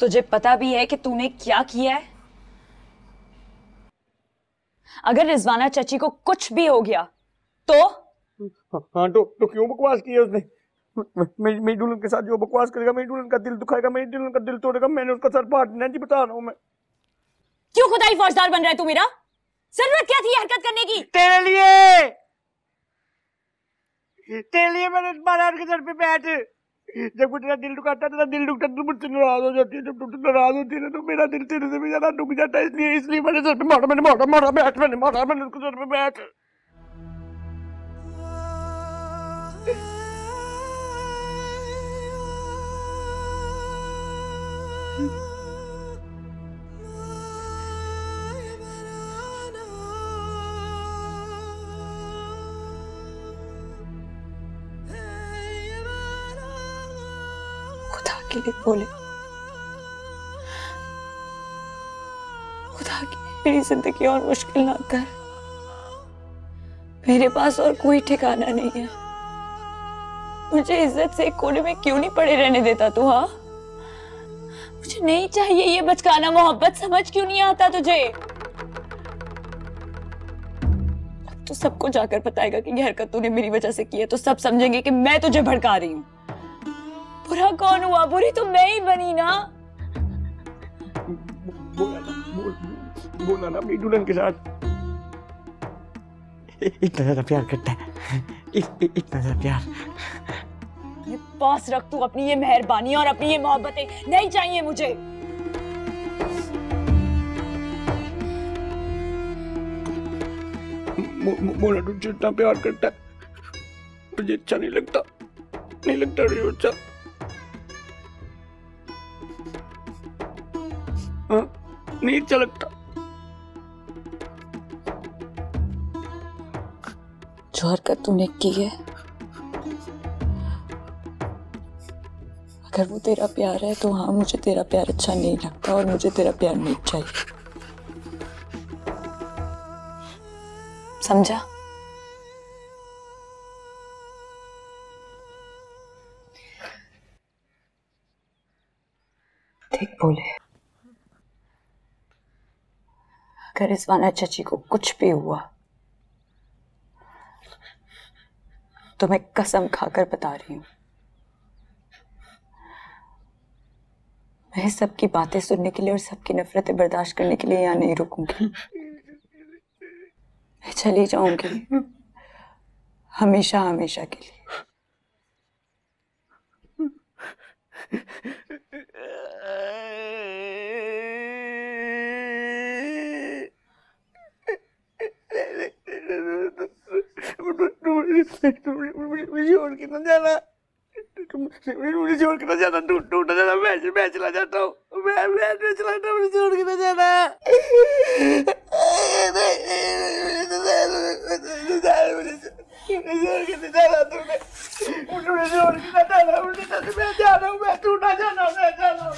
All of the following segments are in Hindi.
तुझे पता भी है कि तूने क्या किया है? अगर रिजवाना चाची को कुछ भी हो गया तो? हाँ तो क्यों बकवास की है उसने? मेरी दुल्हन के साथ जो बकवास करेगा मेरी दुल्हन का दिल दुखाएगा, मेरी दुल्हन का दिल तोड़ेगा। मैंने उसका सर फाड़ देना जी, बता रहा हूँ मैं। क्यों खुदाई फौजदार बन रहा है तू मेरा? जरूरत क्या थी हरकत करने की? तेरे लिए मैंने मारा उसके सर पे बैठ। जब वो तेरा दिल दुखाता है, तेरा दिल दुखता है, तू मुझसे नाराज हो जाती है। जब तू नाराज होती है ना तो मेरा दिल तेरे से भी ज्यादा दुख जाता है। इसलिए मैंने सर पे मारा, मैंने उसको सर पे बैठ। खुदा के लिए बोले, खुदा की मेरी जिंदगी और मुश्किल ना कर। मेरे पास और कोई ठिकाना नहीं है। मुझे इज्जत से एक कोने में क्यों नहीं पड़े रहने देता तू? हाँ, मुझे नहीं चाहिए ये बचकाना मोहब्बत। समझ क्यों नहीं आता तुझे? अब तो सबको जाकर बताएगा कि ये हरकत तूने मेरी वजह से की है, तो सब समझेंगे कि मैं तुझे भड़का रही हूँ। बुरा कौन हुआ? बुरी तो मैं ही बनी ना। बोला ना अपनी दुल्हन के साथ इतना ज्यादा प्यार करता है, इतना ज्यादा प्यार। ये पास रख तू अपनी ये मेहरबानी और अपनी ये मोहब्बतें। नहीं चाहिए मुझे। मोना तुझसे इतना प्यार करता है, मुझे अच्छा नहीं लगता मुझे अच्छा। हाँ, नहीं अच्छा लगता। जो हरकत तूने की है, अगर वो तेरा प्यार है तो हाँ, मुझे तेरा प्यार अच्छा नहीं लगता और मुझे तेरा प्यार नहीं चाहिए। समझा? ठीक बोले। अगर रिजवाना चाची को कुछ भी हुआ तो मैं कसम खाकर बता रही हूँ, मैं सबकी बातें सुनने के लिए और सबकी नफरतें बर्दाश्त करने के लिए यहाँ नहीं रुकूंगी। मैं चली जाऊंगी हमेशा हमेशा के लिए। मुझे छोड़ के ना जाना, मुझे छोड़ के ना जाना। टूट ना जाना। मैं चला जाता हूँ, मैं चला जाता हूँ। मुझे छोड़ के ना जाना। मैं जा रहा हूँ, मैं तू ना जाना, मैं जा रहा हूँ।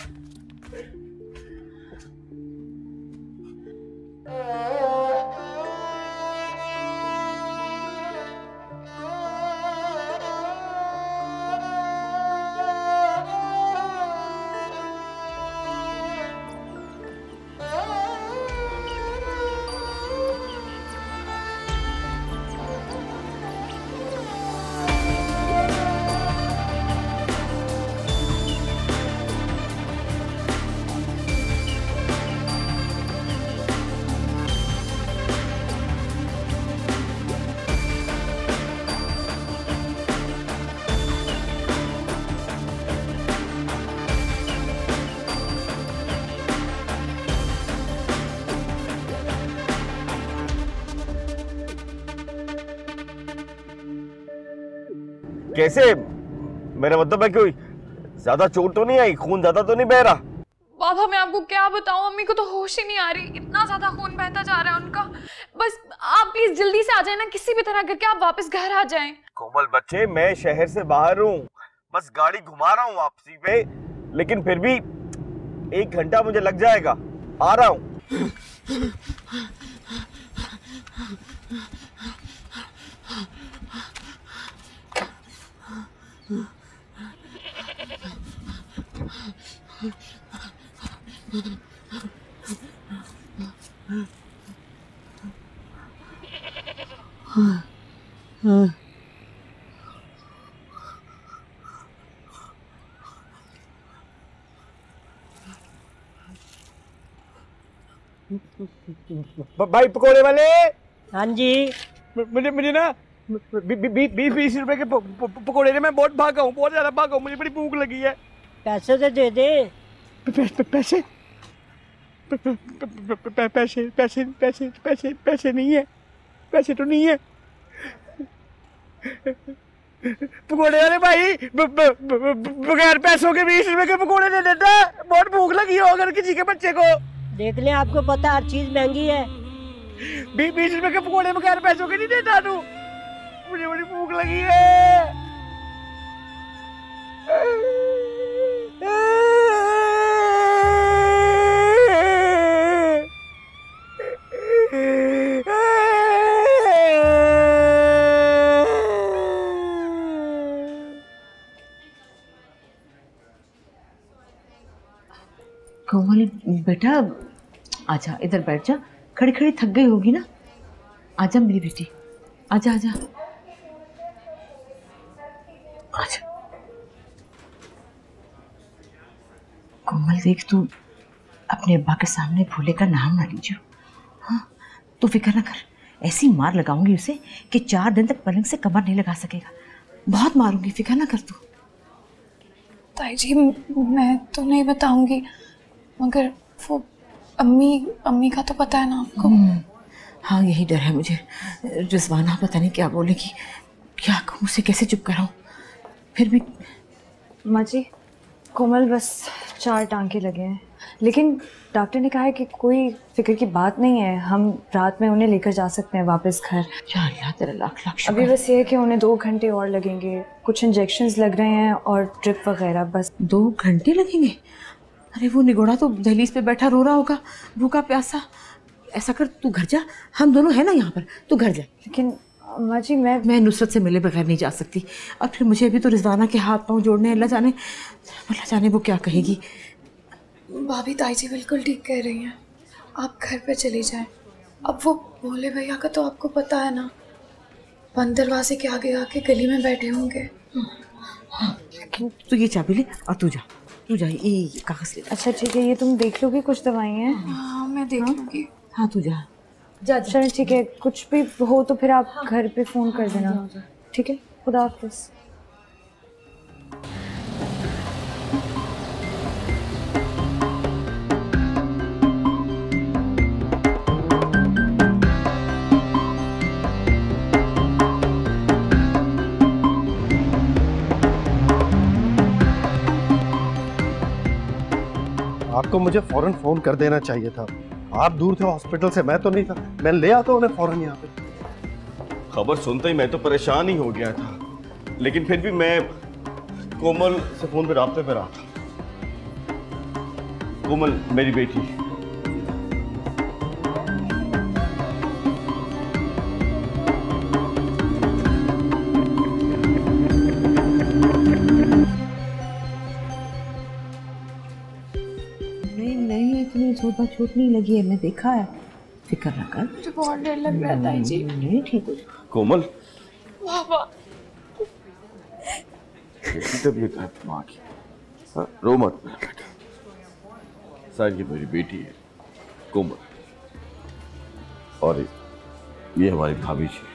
कैसे? मेरा मतलब है कोई ज्यादा चोट तो नहीं आई? खून ज्यादा तो नहीं बह रहा? बाबा मैं आपको क्या बताऊं, अम्मी को तो होश ही नहीं आ रही। इतना ज्यादा खून बहता जा रहा है उनका। बस आप प्लीज जल्दी से आ जाए ना, किसी भी तरह करके आप वापस घर आ जाएं। कोमल बच्चे, मैं शहर से बाहर हूँ, बस गाड़ी घुमा रहा हूँ वापसी पे, लेकिन फिर भी 1 घंटा मुझे लग जाएगा। आ रहा हूँ। भाई पकोड़े वाले। हाँ जी। मुझे ना 20 रुपए के पकोड़े ने, मैं बहुत भागा हूँ, बहुत ज्यादा भागा हूँ, मुझे बड़ी भूख लगी है। पैसे तो दे दे। पैसे पैसे पैसे पैसे पैसे पैसे नहीं है, पैसे तो नहीं है। पकोड़े वाले भाई बगैर पैसों के 20 रुपए के पकोड़े दे देता है, बहुत भूख लगी हो अगर किसी के बच्चे को। देख ले, आपको पता हर चीज महंगी है। 20 रुपए के पकोड़े बगैर पैसों के नहीं देता तू, मुझे बड़ी भूख लगी है। कोमल बेटा आजा, इधर बैठ जा, खड़ी खड़ी थक गई होगी ना, आजा मेरी बेटी, आजा आजा आजा। कोमल देख, तू अपने अब्बा के सामने भोले का नाम ना लीजियो। हाँ, तू फिक्र ना कर, ऐसी मार लगाऊंगी उसे कि 4 दिन तक पलंग से कमर नहीं लगा सकेगा। बहुत मारूंगी, फिक्र ना कर तू। ताई जी मैं तो नहीं बताऊंगी, मगर वो अम्मी का तो पता है ना आपको। हाँ, यही डर है मुझे। रिजवाना पता नहीं क्या बोलेगी, क्या कहूँ उसे, कैसे चुप कराऊँ। फिर भी माँ जी, कोमल बस 4 टांके लगे हैं, लेकिन डॉक्टर ने कहा है कि कोई फिक्र की बात नहीं है, हम रात में उन्हें लेकर जा सकते हैं वापस घर। या अल्लाह तेरा लाख लाख शुक्र। अभी बस ये है कि उन्हें 2 घंटे और लगेंगे, कुछ इंजेक्शंस लग रहे हैं और ड्रिप वगैरह, बस 2 घंटे लगेंगे? अरे वो निगोड़ा तो दहलीज पे बैठा रो रहा होगा, भूखा प्यासा। ऐसा कर, तू घर जा, हम दोनों है ना यहाँ पर, तू घर जा। लेकिन माँ जी मैं नुसरत से मिले बगैर नहीं जा सकती, और फिर मुझे भी तो रिजवाना के हाथ पाँव जोड़ने, अल्लाह जाने वो क्या कहेगी। भाभी ताई जी बिल्कुल ठीक कह रही हैं, आप घर पे चली जाएं। अब वो भोले भैया का तो आपको पता है ना, बंद दरवाजे के आगे आके गली में बैठे होंगे। हाँ, लेकिन तू ये चाबी ले और तू जा ये कागज ले। अच्छा ठीक है, ये तुम देख लोगे, कुछ दवाई हैं? हाँ मैं देख लूँगी। हाँ तू जा। चलो ठीक है, कुछ भी हो तो फिर आप घर पे फ़ोन कर देना, ठीक है? खुदा हाफिज़। आपको मुझे फौरन फोन कर देना चाहिए था, आप दूर थे हॉस्पिटल से, मैं तो नहीं था, मैं ले आता उन्हें फौरन यहाँ पे। खबर सुनते ही मैं तो परेशान ही हो गया था, लेकिन फिर भी मैं कोमल से फोन पे राब्ते पे रहा था। कोमल मेरी बेटी, छोटा चोट नहीं लगी है, मैं देखा है, फिक्र ना कर। मुझे बहुत डर लग रहा है ताई जी। नहीं, ठीक हो। कोमल पापा तबीयत है माँ की, रो मत बेटा, सर ये मेरी बेटी है कोमल, और ये हमारी भाभी जी।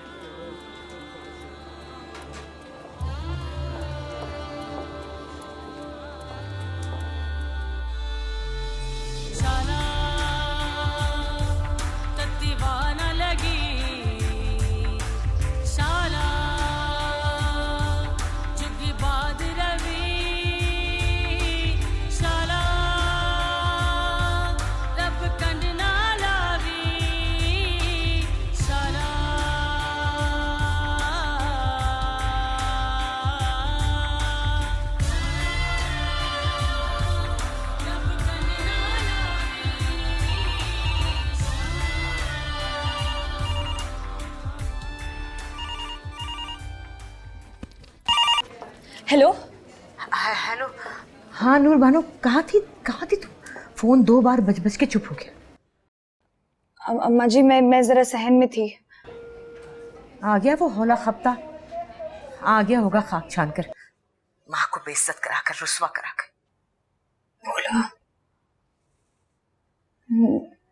हेलो। हेलो। हाँ नूर बानो, कहाँ थी तू? फोन 2 बार बज बज के चुप हो गया। अम्मा जी मैं जरा सहन में थी। आ गया वो हौला खपता, आ गया होगा खाक छान कर, माँ को बेइज्जत कराकर, रुस्वा कराकर। बोला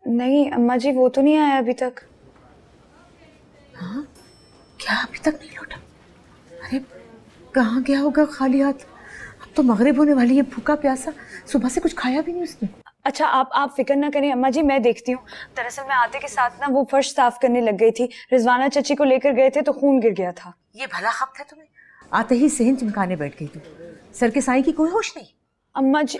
नहीं अम्मा जी, वो तो नहीं आया अभी तक। हाँ क्या अभी तक नहीं लौटा? अरे कहाँ गया होगा खाली हाथ? अब तो मगरिब होने वाली है, भूखा प्यासा, सुबह से कुछ खाया भी नहीं उसने। अच्छा आप फिक्र ना करें अम्मा जी, मैं देखती हूँ। दरअसल मैं आते के साथ ना वो फर्श साफ करने लग गई थी, रिजवाना चची को लेकर गए थे तो खून गिर गया था। ये भला खप था तुम्हें? आते ही सहन चमकाने बैठ गई तू, सर के साईं की कोई होश नहीं। अम्मा जी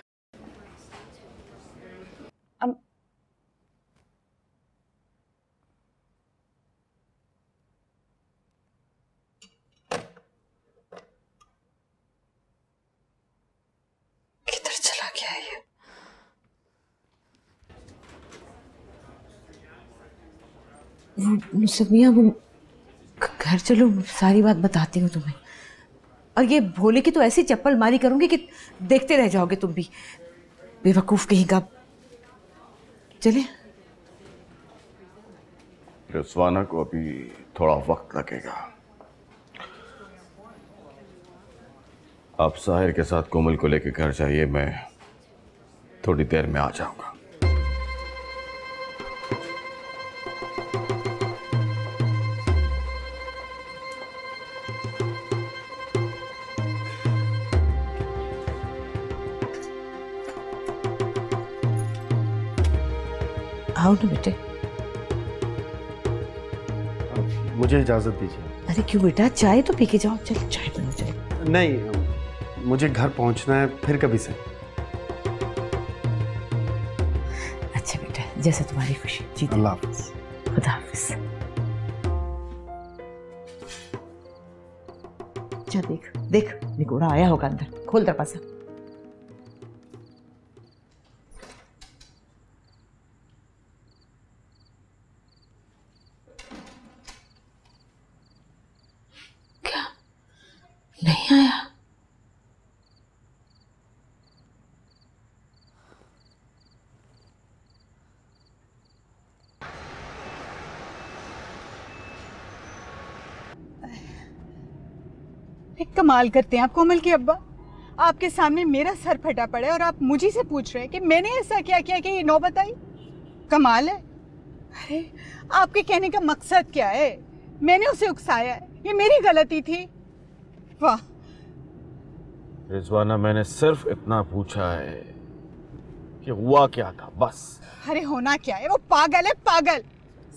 किधर चला गया है ये? वो मुसमिया, वो घर चलो, सारी बात बताती हूँ तुम्हें। और ये भोले की तो ऐसी चप्पल मारी करूंगी कि देखते रह जाओगे तुम भी, बेवकूफ कहीं का। चले? रिजवाना को अभी थोड़ा वक्त लगेगा। आप साहिर के साथ कोमल को लेकर घर जाइए, मैं थोड़ी देर में आ जाऊंगा। आओ ना बेटे। मुझे इजाजत दीजिए। अरे क्यों बेटा, चाय तो पी के जाओ। चल चाय बनाओ। चल। नहीं, मुझे घर पहुंचना है, फिर कभी से। अच्छा बेटा, जैसे तुम्हारी खुशी। जी अल्लाह हाफिज। खुदा हाफिज। अच्छा देख देख, निकोड़ा आया होगा अंदर, खोल दरवाजा। क्या नहीं आया? कमाल करते हैं आप कोमल के अब्बा, आपके सामने मेरा सर फटा पड़ा है और आप मुझे से पूछ रहे हैं कि मैंने ऐसा क्या किया कि ये नौबत आई। कमाल है। अरे आपके कहने का मकसद क्या है? मैंने उसे उकसाया है, ये मेरी गलती थी। वाह रिजवाना, मैंने सिर्फ इतना पूछा है कि हुआ क्या था, बस। अरे होना क्या है, वो पागल है, पागल,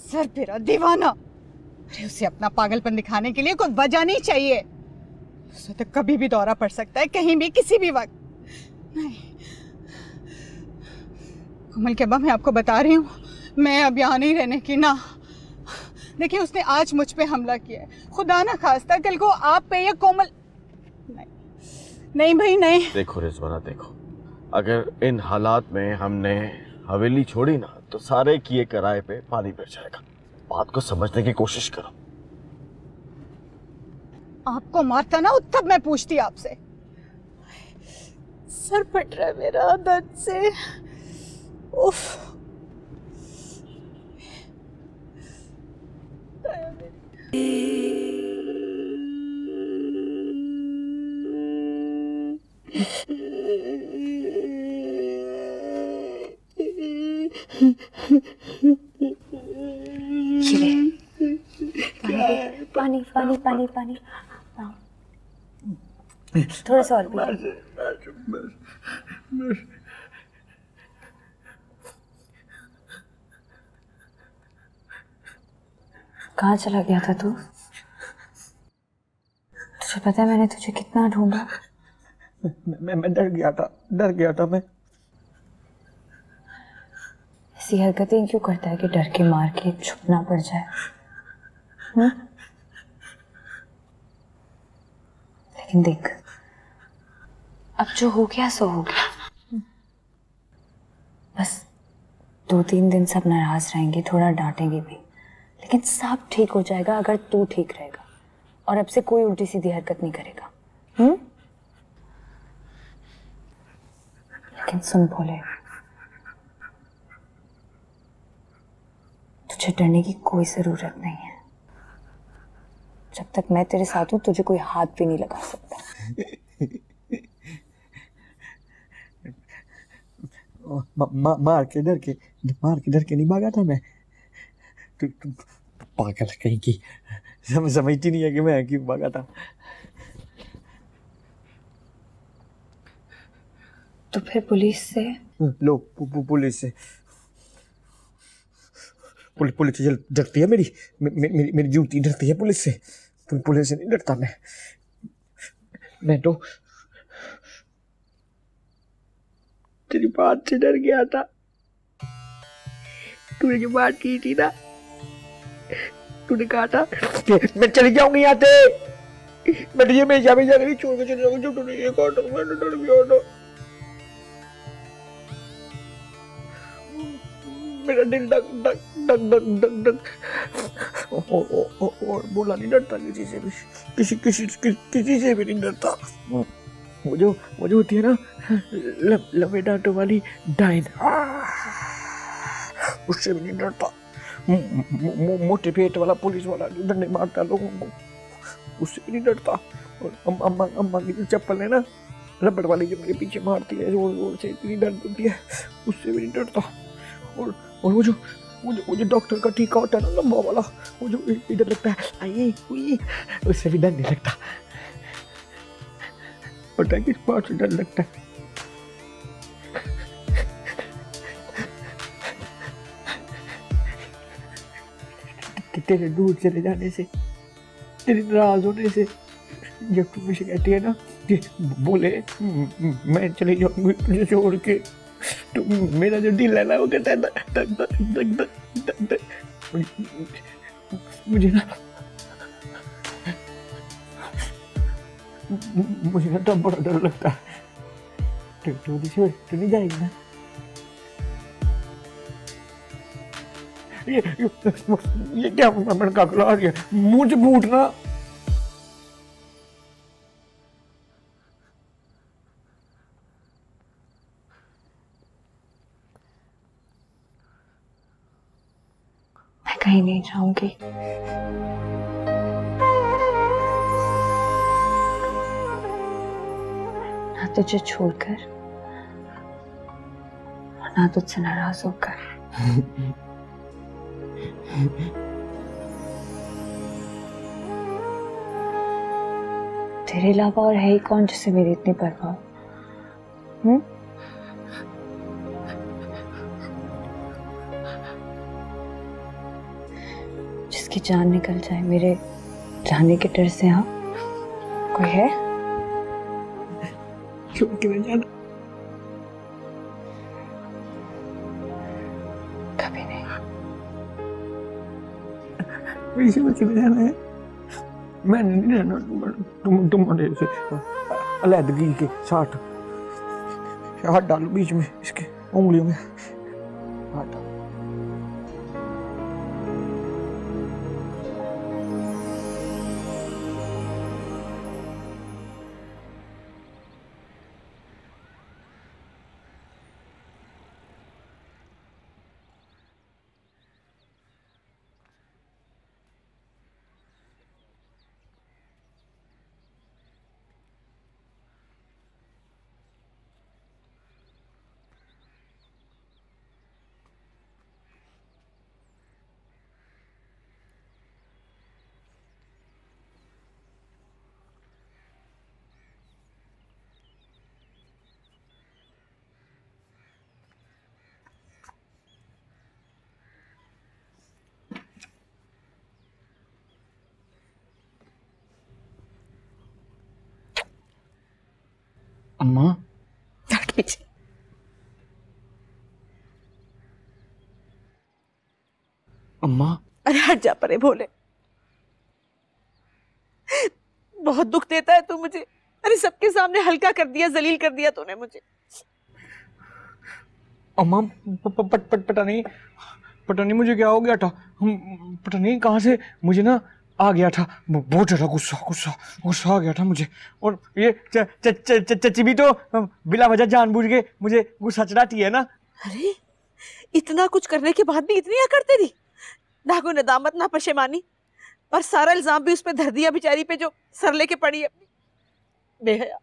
सर फिरा दीवाना। अरे उसे अपना पागलपन दिखाने के लिए कोई वजह नहीं चाहिए। उसे तो कभी भी दौरा पड़ सकता है, कहीं भी, किसी भी वक्त। नहीं कोमल के अब्बा, मैं आपको बता रही हूँ, मैं अब यहाँ नहीं रहने की ना। देखिए उसने आज मुझ पे हमला किया है, खुदा ना खास्ता कल को आप पे या कोमल। नहीं नहीं भाई नहीं। देखो रिजवाना, देखो, अगर इन हालात में हमने हवेली छोड़ी ना तो सारे किए किराए पे पानी फिर जाएगा। बात को समझने की कोशिश करो। आपको मारता ना तब मैं पूछती आपसे। सर फट रहा है मेरा दर्द से। उफ। पानी पानी पानी पानी, थोड़ा सा और पी। कहाँ चला गया था तू? तुझे पता है मैंने तुझे कितना ढूंढा। मैं डर गया था मैं। ऐसी हरकतें क्यों करता है कि डर के मार के छुपना पड़ जाए? लेकिन देख, अब जो हो गया सो हो गया। बस 2-3 दिन सब नाराज रहेंगे, थोड़ा डांटेंगे भी, लेकिन सब ठीक हो जाएगा अगर तू ठीक रहेगा और अब से कोई उल्टी सीधी हरकत नहीं करेगा। लेकिन सुन भोले, तुझे डरने की कोई जरूरत नहीं है। जब तक मैं तेरे साथ हूं तुझे कोई हाथ भी नहीं लगा सकता। मार के डर के नहीं भागा था मैं। तू पागल कहीं की समझती नहीं है कि मैं क्यों भागा था। तो फिर पुलिस से? लो पुलिस से पुलिस से डरती है मेरी ड्यूटी डरती है पुलिस से। पुलिस से नहीं डरता मैं तो तेरी बात से डर गया था। तूने जो बात की थी ना, तूने कहा था कि मैं चली जाऊंगी यहाँ से, मैं तुझे हमेशा नहीं छोड़ के चले जाऊंगी। तूने ये कहा था, मैंने डर गया था। मेरा दिल धक धक धक धक धक धक और बोला नहीं डरता किसी से भी, किसी से भी नहीं डरता। वो जो होती है ना लंबे दांतों वाली डाइन, उससे भी नहीं डरता। मोटे पेट वाला पुलिस वाला जो डंडे मारता लोगों को, उससे भी नहीं डरता। और अम्मा की जो चप्पल है ना रबड़ वाली जो मेरे पीछे मारती है जोर जोर से, इतनी डर होती है, उससे भी नहीं डरता। और वो जो डॉक्टर का टीका होता है ना लंबा वाला, वो जो इधर लगता है आई हुई, उससे भी डर नहीं लगता। पता है किस बात से डर लगता है? तेरे दूर चले जाने से, तेरे नाराज होने से। जब तू मुझे कहती है ना कि बोले मैं चली जाऊंगी तुझे छोड़ के, तो मेरा जो दिल है ना वो कहता है धक धक धक धक धक धक। मुझे ना तब बड़ा डर लगता है। तू नहीं जाएगी ना? ये क्या मैंने काकला आ गया मुंह से फूटना। मैं कहीं नहीं जाऊंगी। ना तुझे छोड़कर और ना तुझसे नाराज होकर। तेरे अलावा और है ही कौन जिसे मेरी इतनी परवाह? जिसकी जान निकल जाए मेरे जाने के डर से। हाँ, कोई है? छोड़ के नहीं जाना। कभी नहीं। वैसे में चले जाना है। मैंने नहीं रहना। तुम्हारे से अलहदगी के साथ हाथ डालो बीच में, इसके उंगलियों में हाथ डालो। अम्मा पीछे। अम्मा अरे हट जा परे भोले, बहुत दुख देता है तू मुझे। अरे सबके सामने हल्का कर दिया, जलील कर दिया तूने मुझे। अम्मा पता नहीं मुझे क्या हो गया था। पता नहीं कहाँ से मुझे ना आ गया था बहुत ज़्यादा गुस्सा आ गया था मुझे। और ये चची भी तो बिला वजह जानबूझ के मुझे गुस्सा चढ़ाती है ना। अरे इतना कुछ करने के बाद भी इतनी अकड़ तेरी। ना कोई नदामत ना पशेमानी, और सारा इल्जाम भी उस पे धर दिया बेचारी पे जो सर लेके पड़ी है अपनी बेहया।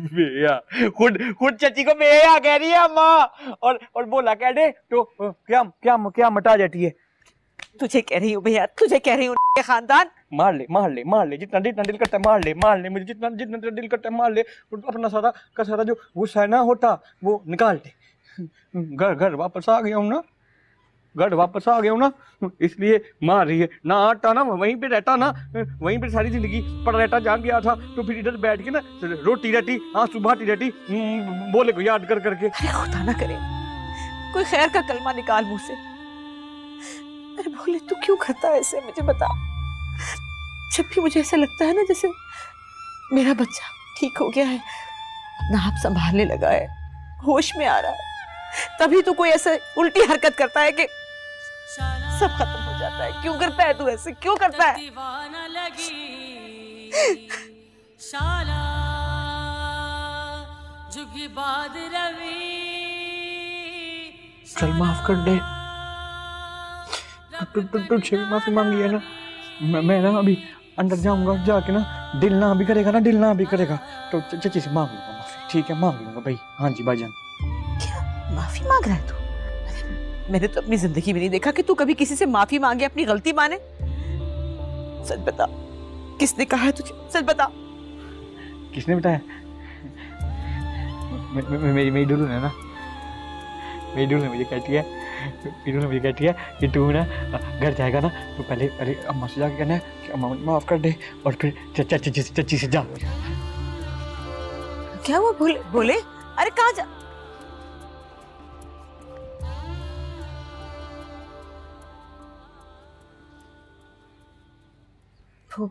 बेहया खुद चाची को बेहया कह रही है अम्मा, और बोला कह दे तो क्या क्या क्या मटा जाती है। तुझे कह रही हूँ भैया, तुझे कह रही हूँ खानदान। मार ले जितना दिल करता है मार ले मुझे, जितना दिल करता है मार ले, अपना सारा का सारा जो गुस्सा है ना होता वो निकाल दे। घर वापस आ गया हूँ ना, इसलिए मार रही है। ना आता ना वहीं पे रहता ना, वहीं पे सारी जिंदगी पड़ा रहता, जान गया था तो फिर इधर बैठ के ना रोटी रहती, आंसू बहाती रहती, बोले को याद कर करके। अरे खुदा ना करे कोई खैर का कलमा निकाल मुंह से। अरे बोले तू क्यों करता है ऐसे, मुझे बता। जब भी मुझे ऐसा लगता है ना जैसे मेरा बच्चा ठीक हो गया है, अपना आप संभालने लगा है, होश में आ रहा है, तभी तो कोई ऐसा उल्टी हरकत करता है कि सब खत्म हो जाता है। क्यों करता है तू ऐसे, क्यों करता है? चल माफ कर दे, तुझसे भी माफी मांगी है ना। मैं ना अभी अंदर जाऊंगा, जाके ना दिल ना भी करेगा तो चाची से मांग लूंगा माफी। ठीक है मांग लूंगा भाई। हाँ जी भाईजान। क्या माफी मांग रहा है तू? मैंने तो अपनी जिंदगी में नहीं देखा कि तू कभी किसी से माफी मांगे, अपनी गलती माने। सच बता, किसने कहा है तुझे? सच बता। किसने बताया? मेरी डुलू है ना, मेरी डुलू मुझे कहती है कि तू ना घर जाएगा ना तो पहले अरे अम्मा से जाके कहना है कि अम्मा मुझे माफ कर दे, और फिर चाची से जा। क्या हुआ? बोले अरे कहाँ जा? वो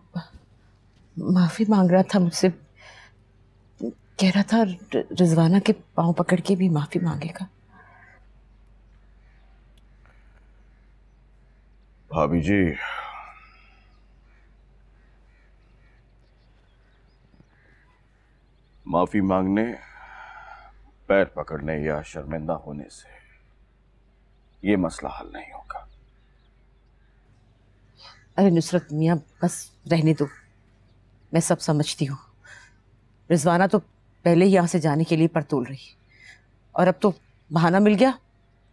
माफी मांग रहा था मुझसे, कह रहा था रिजवाना के पांव पकड़ के भी माफी मांगेगा। भाभी जी, माफी मांगने, पैर पकड़ने या शर्मिंदा होने से ये मसला हल नहीं होगा। अरे नुसरत मियाँ बस रहने दो, मैं सब समझती हूँ। रिजवाना तो पहले ही यहाँ से जाने के लिए परतोल रही, और अब तो बहाना मिल गया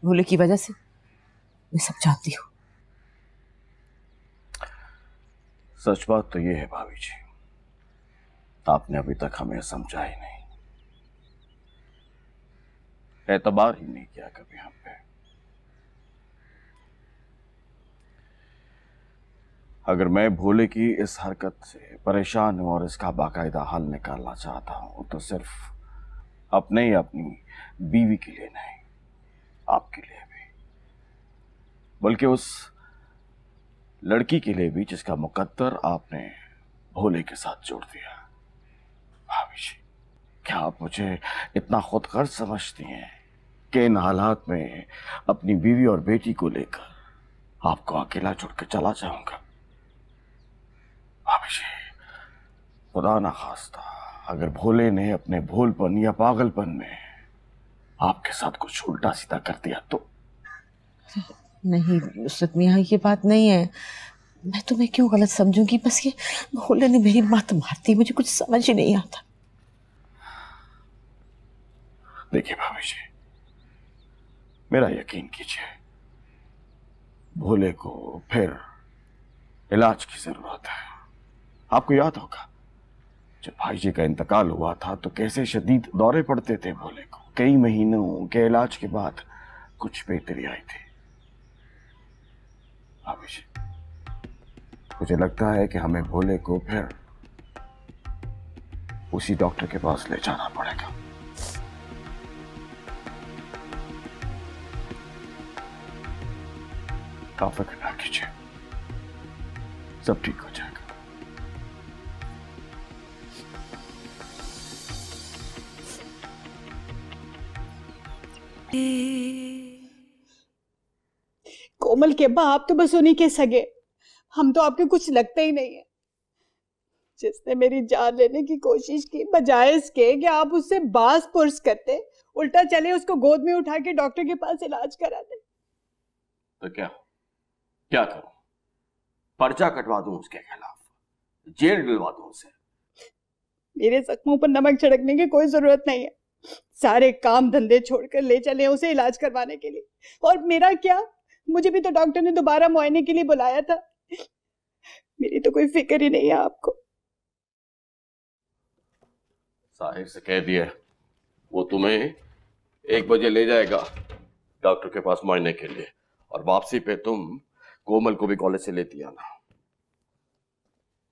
भोले की वजह से। मैं सब जानती हूँ। सच बात तो ये है भाभी जी, आपने अभी तक हमें समझा ही नहीं, एतबार ही नहीं किया कभी हम पे। अगर मैं भोले की इस हरकत से परेशान हूं और इसका बाकायदा हल निकालना चाहता हूं तो सिर्फ अपने ही अपनी बीवी के लिए नहीं, आपके लिए भी, बल्कि उस लड़की के लिए भी जिसका मुकद्दर आपने भोले के साथ जोड़ दिया। भाभी जी, क्या आप मुझे इतना खुदगर्ज समझती हैं कि इन हालात में अपनी बीवी और बेटी को लेकर आपको अकेला छोड़ के चला जाऊंगा? भाभी जी, खुदा ना खास्ता अगर भोले ने अपने भोलपन या पागलपन में आपके साथ कुछ उल्टा सीधा कर दिया तो? नहीं नुसरत मियाँ, ये बात नहीं है। मैं तुम्हें क्यों गलत समझूंगी? बस ये भोले ने मेरी मत मारती, मुझे कुछ समझ ही नहीं आता। देखिए भाभी जी, मेरा यकीन कीजिए, भोले को फिर इलाज की जरूरत है। आपको याद होगा जब भाई जी का इंतकाल हुआ था तो कैसे शदीद दौरे पड़ते थे भोले को। कई महीनों के इलाज के बाद कुछ बेहतरी आई थी। भाभी जी, मुझे लगता है कि हमें भोले को फिर उसी डॉक्टर के पास ले जाना पड़ेगा। आप फिक्र ना कीजिए, सब ठीक हो जाएगा। कोमल के अब्बा, आप तो बस उन्हीं के सगे, हम तो आपके कुछ लगते ही नहीं है। जिसने मेरी जान लेने की कोशिश की, बजाय इसके कि आप उससे बास पुर्स करते, उल्टा चले उसको गोद में उठा के डॉक्टर के पास इलाज कराते। तो क्या क्या करूं? पर्चा कटवा दूं उसके खिलाफ, जेल डलवा दूं उसे? मेरे जख्मों पर नमक छिड़कने की कोई जरूरत नहीं है। सारे काम धंधे छोड़कर ले चले उसे इलाज करवाने के लिए। और मेरा क्या, मुझे भी तो डॉक्टर ने दोबारा मुआयने के लिए बुलाया था। मेरी तो कोई फिक्र ही नहीं है आपको। साहिर से कह दिया, वो तुम्हें 1 बजे ले जाएगा डॉक्टर के पास मुआयने के लिए, और वापसी पे तुम कोमल को भी कॉलेज से लेती आना।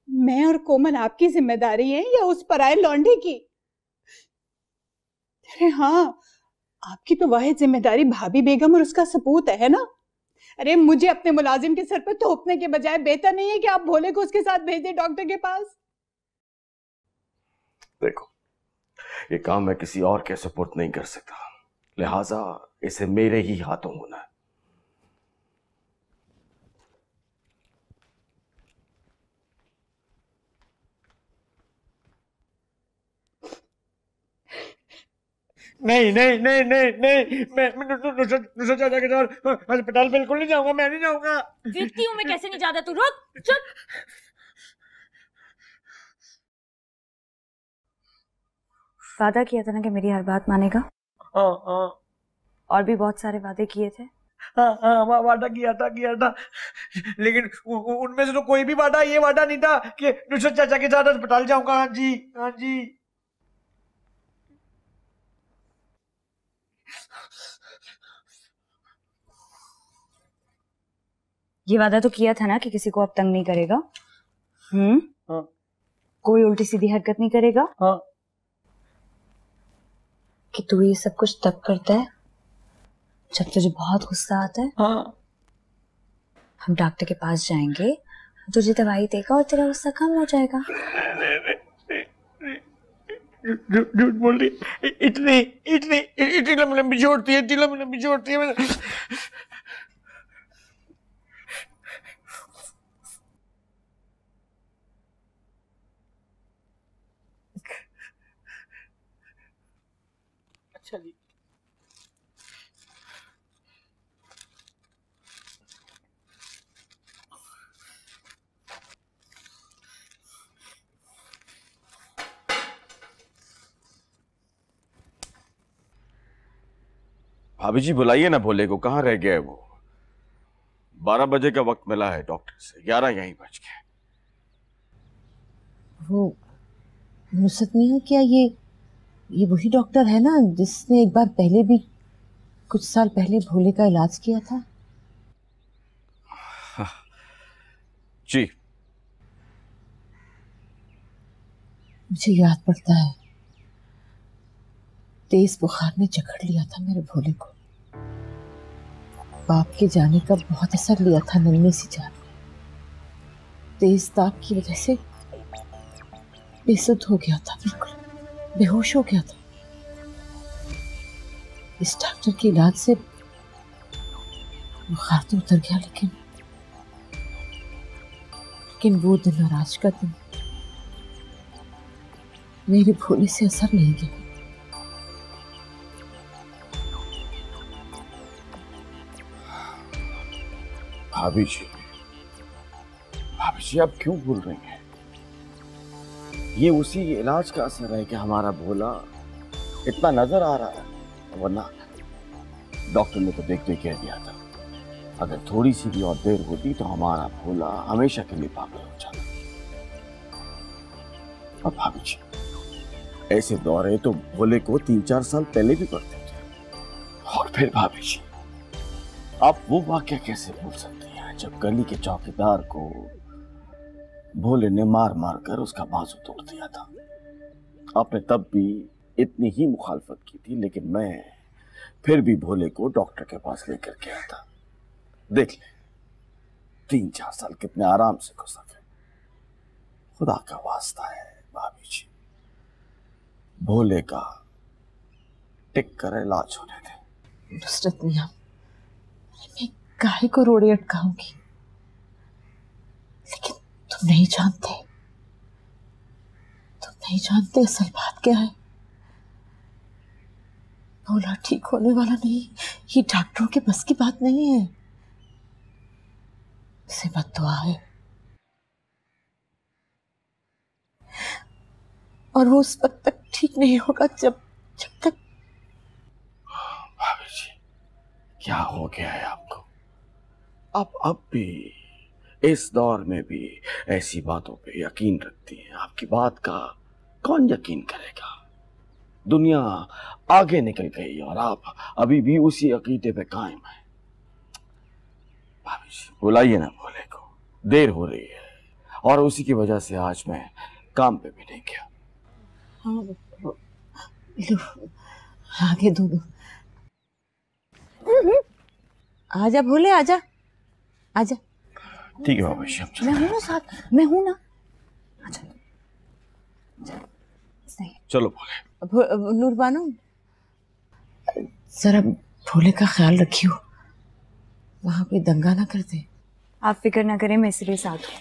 मैं और कोमल आपकी जिम्मेदारी है या उस पराये लौंडे की? अरे हाँ, आपकी तो वाहिद जिम्मेदारी भाभी बेगम और उसका सपूत है ना? अरे मुझे अपने मुलाजिम के सर पर थोपने के बजाय बेहतर नहीं है कि आप भोले को उसके साथ भेज दें डॉक्टर के पास? देखो, ये काम मैं किसी और के सपुर्द नहीं कर सकता, लिहाजा इसे मेरे ही हाथों होना है। नहीं नहीं नहीं नहीं नहीं, मैं नुसरत चाचा के साथ अस्पताल बिल्कुल नहीं जाऊंगा। मैं नहीं जाऊंगा। देखती हूँ मैं कैसे नहीं जाता। तू रुक, चुप। वादा किया था ना कि मेरी हर बात मानेगा। हाँ हाँ और भी बहुत सारे वादे किए थे। हाँ हाँ, वादा किया था, लेकिन उनमें से तो कोई भी वादा ये वादा नहीं था कि नुसरत चाचा के साथ अस्पताल जाऊंगा। हाँ जी, हाँ जी। ये वादा तो किया था ना कि किसी को अब तंग नहीं करेगा। हाँ कोई उल्टी सीधी हरकत नहीं करेगा। हाँ। कि तू ये सब कुछ तब करता है जब तुझे बहुत गुस्सा आता है। हाँ। हम डॉक्टर के पास जाएंगे, तुझे दवाई देगा और तेरा गुस्सा कम हो जाएगा। झूठ बोल रही। इतनी लंबी छोड़ती है, इतनी लंबी छोड़ती है। अच्छा जी। भाभी जी बुलाइए ना भोले को, कहाँ रह गया है वो? 12 बजे का वक्त मिला है डॉक्टर से, 11 यहीं बज गए। वो नुसरत मियां, क्या ये वही डॉक्टर है ना जिसने एक बार पहले भी कुछ साल पहले भोले का इलाज किया था? जी। मुझे याद पड़ता है, तेज बुखार ने जकड़ लिया था मेरे भोले को। बाप के जाने का बहुत असर लिया था नन्ही सी जान। तेज ताप की वजह से बेसुध हो गया था, बिल्कुल बेहोश हो गया था। इस डॉक्टर के इलाज से बुखार तो उतर गया, लेकिन वो दिन और आज का दिन मेरे भोले से असर नहीं गया। भाभी जी आप क्यों भूल रही हैं? ये उसी इलाज का असर है कि हमारा भोला इतना नजर आ रहा है, वरना डॉक्टर ने तो देख देख कह दिया था अगर थोड़ी सी भी और देर होती तो हमारा भोला हमेशा के लिए पागल हो जाता। अब भाभी जी ऐसे दौरे तो भोले को 3-4 साल पहले भी पड़ते थे। और फिर भाभी जी आप वो वाकया कैसे भूल सकती हैं जब गली के चौकीदार को भोले ने मार मार कर उसका बाजू तोड़ दिया था? आपने तब भी इतनी ही मुखालफत की थी, लेकिन मैं फिर भी भोले को डॉक्टर के पास लेकर गया था। देख ले 3-4 साल कितने आराम से गुजर गए। खुदा का वास्ता है भाभी जी, भोले का टिक कर इलाज होने दे। नुसरत मियां, मैं काहे को रोड़े अटकाऊंगी? लेकिन तुम नहीं जानते असल बात क्या है। भोला ठीक होने वाला नहीं, ये डॉक्टरों के बस की बात नहीं है। से बद्दुआ है और वो उस वक्त तक ठीक नहीं होगा जब तक। भाभी जी, क्या हो गया है आपको? आप अब भी इस दौर में भी ऐसी बातों पे यकीन रखती हैं? आपकी बात का कौन यकीन करेगा? दुनिया आगे निकल गई और आप अभी भी उसी अकीदे पे कायम हैं। भाभी जी, बुलाइए ना भोले को, देर हो रही है और उसी की वजह से आज मैं काम पे भी नहीं गया। आगे दो। आजा भोले, आजा आजा। ठीक है बाबा जी, मैं हूं ना साथ, मैं हूं ना। आजा सही। चलो भोले। नूरबानो, जरा भोले का ख्याल रखियो, वहां पे दंगा ना कर दे। आप फिक्र ना करें, मैं इसलिए साथ हूँ।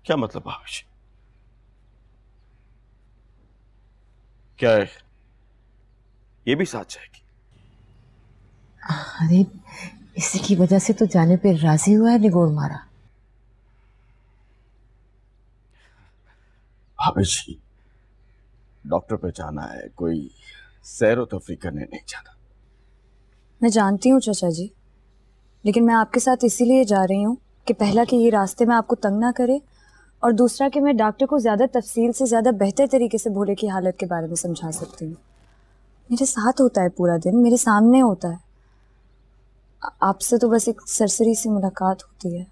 क्या मतलब भाभी जी? क्या है, ये भी साथ जाएगी? अरे इसी की वजह से तो जाने पे राजी हुआ है, निगोड़ मारा। भाभी जी, डॉक्टर पे जाना है, कोई सैर व तफरीह करने नहीं जाना। मैं जानती हूँ चाचा जी, लेकिन मैं आपके साथ इसीलिए जा रही हूँ कि पहला कि ये रास्ते में आपको तंग ना करे, और दूसरा कि मैं डॉक्टर को ज़्यादा तफसील से ज़्यादा बेहतर तरीके से भोले की हालत के बारे में समझा सकती हूँ। मेरे साथ होता है पूरा दिन, मेरे सामने होता है। आपसे तो बस एक सरसरी सी मुलाकात होती है।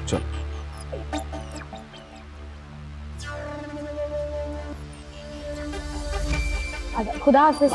चल। खुदा हाफिज।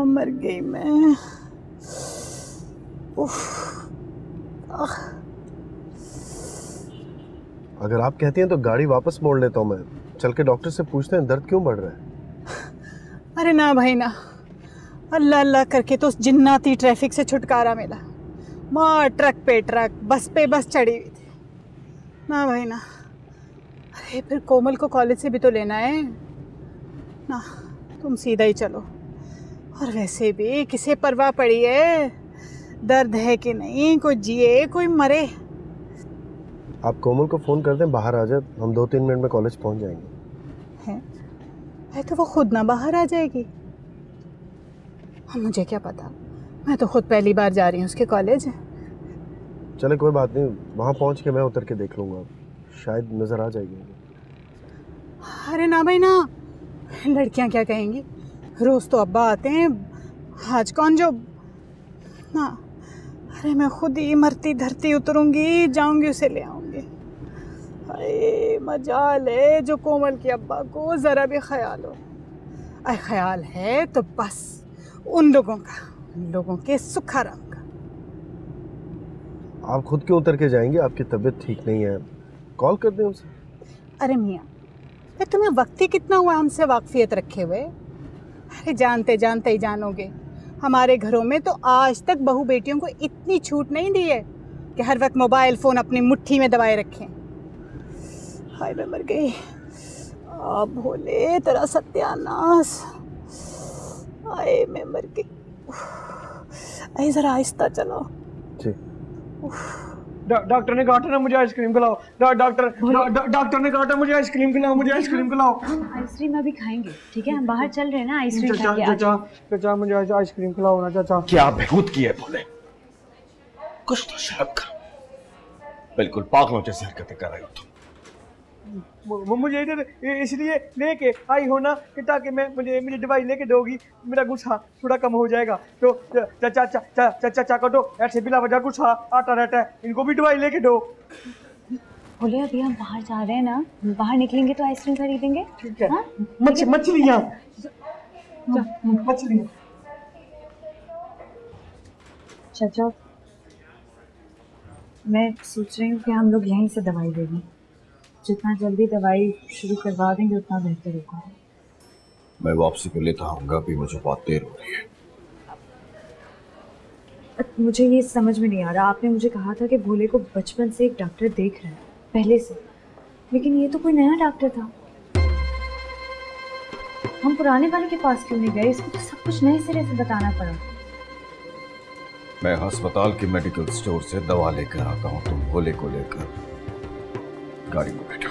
मर गई मैं। अगर आप कहती हैं तो गाड़ी वापस मोड़ लेता हूँ मैं, चल के डॉक्टर से पूछते हैं दर्द क्यों बढ़ रहा है। अरे ना भाई ना, अल्लाह अल्लाह करके तो उस जिन्नाती ट्रैफिक से छुटकारा मिला। माँ ट्रक पे ट्रक, बस पे बस चढ़ी हुई थी। ना भाई ना। अरे फिर कोमल को कॉलेज से भी तो लेना है ना, तुम सीधा ही चलो। और वैसे भी किसे परवाह पड़ी है, दर्द है कि नहीं, कोई जिए कोई मरे। आप कोमल को फोन कर दें, बाहर आ जाए, हम 2-3 मिनट में कॉलेज पहुंच जाएंगे। है तो वो खुद ना बाहर आ जाएगी। हम, मुझे क्या पता, मैं तो खुद पहली बार जा रही हूँ उसके कॉलेज। चले कोई बात नहीं, वहाँ पहुँच के मैं उतर के देख लूँगा, शायद नज़र आ जाएगी। अरे ना भाई ना, लड़कियाँ क्या कहेंगी, रोज़ तो अब्बा आते हैं, आज कौन जो ना। अरे मैं खुद ही मरती धरती उतरूंगी, जाऊंगी उसे ले आऊंगी। अरे मजाल है जो कोमल के अब्बा को ज़रा भी ख्याल हो। अरे ख्याल है तो बस उन लोगों का, उन लोगों के सुखाराम का। आप खुद क्यों उतर के जाएंगे, आपकी तबीयत ठीक नहीं है, कॉल कर दें उसे। अरे मियाँ, तुम्हें वक्त ही कितना हुआ हमसे वाकफियत रखे हुए। अरे जानते जानते ही जानोगे, हमारे घरों में तो आज तक बहू बेटियों को इतनी छूट नहीं दी है कि हर वक्त मोबाइल फ़ोन अपनी मुट्ठी में दबाए रखें। हाय मैं मर गई। भोले तेरा सत्यानाश। आए मैं मर गई। अरे जरा आहिस्ता चलो। डॉक्टर ने कहा था ना मुझे आइसक्रीम खिलाओ। डॉक्टर ने कहा था मुझे आइसक्रीम खिलाओ, मुझे आइसक्रीम खिलाओ। आइसक्रीम अभी खाएंगे, ठीक है? हम बाहर चल रहे हैं ना, आइसक्रीम चाचा मुझे आइसक्रीम खिलाओ ना चाचा। क्या बेहूद की है भोले, कुछ तो शर्म करो, बिल्कुल पागलों जैसी हरकतें कर रहे हो तुम। मुझे इधर इसलिए लेके आई हो ना कि ताकि मुझे दवाई लेके दोगी, मेरा गुस्सा थोड़ा कम हो जाएगा। तो चाचा को तो ऐसे बिला वजह गुस्सा आता रहता है, इनको भी दवाई लेके दो। बोले अभी हम बाहर जा रहे हैं ना, बाहर निकलेंगे तो आइसक्रीम खरीदेंगे। ठीक है। मछलियाँ चाचा, मैं सोच रही हूँ कि हम लोग यहीं से दवाई ले लें। जितना जल्दी दवाई शुरू करवा देंगे उतना बेहतर होगा। मैं वापसी पे लेता आऊंगा, अभी मुझे बहुत देर हो रही है। मुझे ये समझ में नहीं आ रहा, आपने मुझे कहा था कि भोले को बचपन से एक डॉक्टर देख रहा है पहले से, लेकिन ये तो कोई नया डॉक्टर था। हम पुराने वाले के पास क्यों नहीं गए? इसको तो सब कुछ नए सिरे से बताना पड़ा। मैं अस्पताल के मेडिकल स्टोर से दवा लेकर आता हूँ, तुम भोले को लेकर गाड़ी में बैठो।